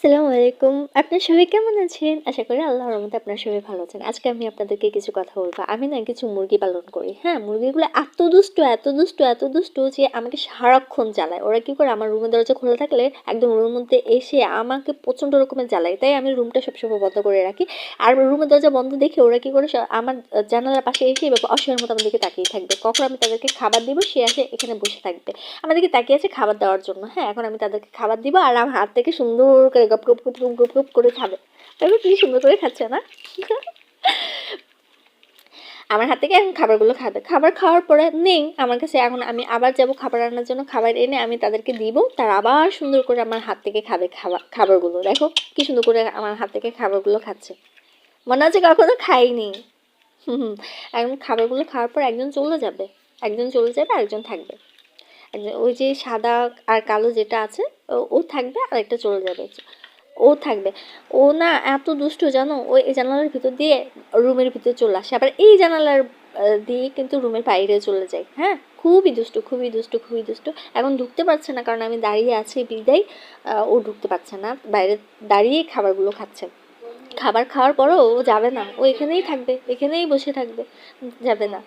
আসসালামু আলাইকুম। আপনারা সবাই কেমন আছেন? আশা করি আল্লাহর রহমতে আপনারা সবাই ভালো আছেন। আজকে আমি আপনাদেরকে কিছু কথা বলব। আমি না কিছু মুরগি পালন করি। হ্যাঁ? মুরগিগুলো এত দুষ্টু, এত দুষ্টু, এত দুষ্টু যে আমাকে সারাক্ষণ জ্বালায়। ওরা কি করে আমার রুমের দরজা খোলা থাকলে একদম রুমের মধ্যে এসে আমাকে প্রচণ্ড রকমের জ্বালায়। তাই আমি রুমটা সবসময় বন্ধ করে রাখি। আর রুমের দরজা বন্ধ দেখে ওরা কি করে আমার জানালার পাশে এসে এভাবে অসহায়ের মতো আমার দিকে তাকিয়ে থাকবে। কখন আমি তাদেরকে খাবার দিব সে আসে এখানে বসে থাকবে। আমাদেরকে তাকিয়ে আছে খাবার দেওয়ার জন্য। হ্যাঁ, এখন আমি তাদেরকে খাবার দিব আর আমার হাত থেকে সুন্দর করে গপ গপ গপ গপ গপ গপ করে খাবে। দেখো কি সুন্দর করে খাচ্ছে না? আমার হাত থেকে এখন খাবারগুলো খাবে। খাবার খাওয়ার পরে নেই আমার কাছে, এখন আমি আবার যাব খাবার আনার জন্য। খাবার এনে আমি তাদেরকে দিব, তারা আবার সুন্দর করে আমার হাত থেকে খাবে খাবারগুলো। দেখো কি সুন্দর করে আমার হাত থেকে খাবারগুলো খাচ্ছে, মনে হচ্ছে কখনো খাইনি। হুম, এখন খাবারগুলো খাওয়ার পর একজন চলে যাবে, একজন চলে যাবে আরেকজন থাকবে। ওই যে সাদা আর কালো যেটা আছে ও থাকবে আর একটা চলে যাবে, ও থাকবে। ও না এত দুষ্টু জানো, ওই জানালার ভিতর দিয়ে রুমের ভিতরে চলে আসে, আবার এই জানালার দিয়ে কিন্তু রুমের বাইরে চলে যায়। হ্যাঁ, খুবই দুষ্টু, খুবই দুষ্টু, খুবই দুষ্টু। এখন ঢুকতে পারছে না কারণ আমি দাঁড়িয়ে আছি বিদায় ও ঢুকতে পারছে না, বাইরে দাঁড়িয়ে খাবারগুলো খাচ্ছে। খাবার খাওয়ার পরও ও যাবে না, ও এখানেই থাকবে, এখানেই বসে থাকবে, যাবে না।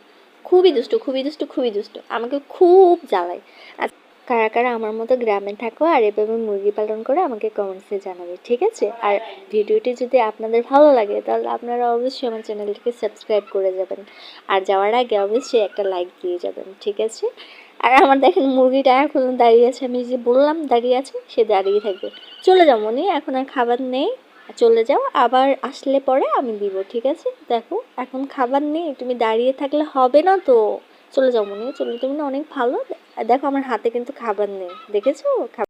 খুবই দুষ্টু, খুবই দুষ্টু, খুবই দুষ্টু, আমাকে খুব জ্বালায়। আর কারা কারা আমার মতো গ্রামে থাকো আর এভাবে মুরগি পালন করে আমাকে কমেন্টসে জানাবে, ঠিক আছে? আর ভিডিওটি যদি আপনাদের ভালো লাগে তাহলে আপনারা অবশ্যই আমার চ্যানেলটিকে সাবস্ক্রাইব করে যাবেন, আর যাওয়ার আগে অবশ্যই একটা লাইক দিয়ে যাবেন, ঠিক আছে? আর আমার দেখেন মুরগিটা এখন দাঁড়িয়ে আছে, আমি যে বললাম দাঁড়িয়ে আছে, সে দাঁড়িয়ে থাকবে। চলে যাও মনি, এখন আর খাবার নেই, চলে যাও, আবার আসলে পরে আমি দিব, ঠিক আছে? দেখো এখন খাবার নেই, তুমি দাঁড়িয়ে থাকলে হবে না তো, চলে যাও মনে, চলে, তুমি না অনেক ভালো। দেখো আমার হাতে কিন্তু খাবার নেই, দেখেছো?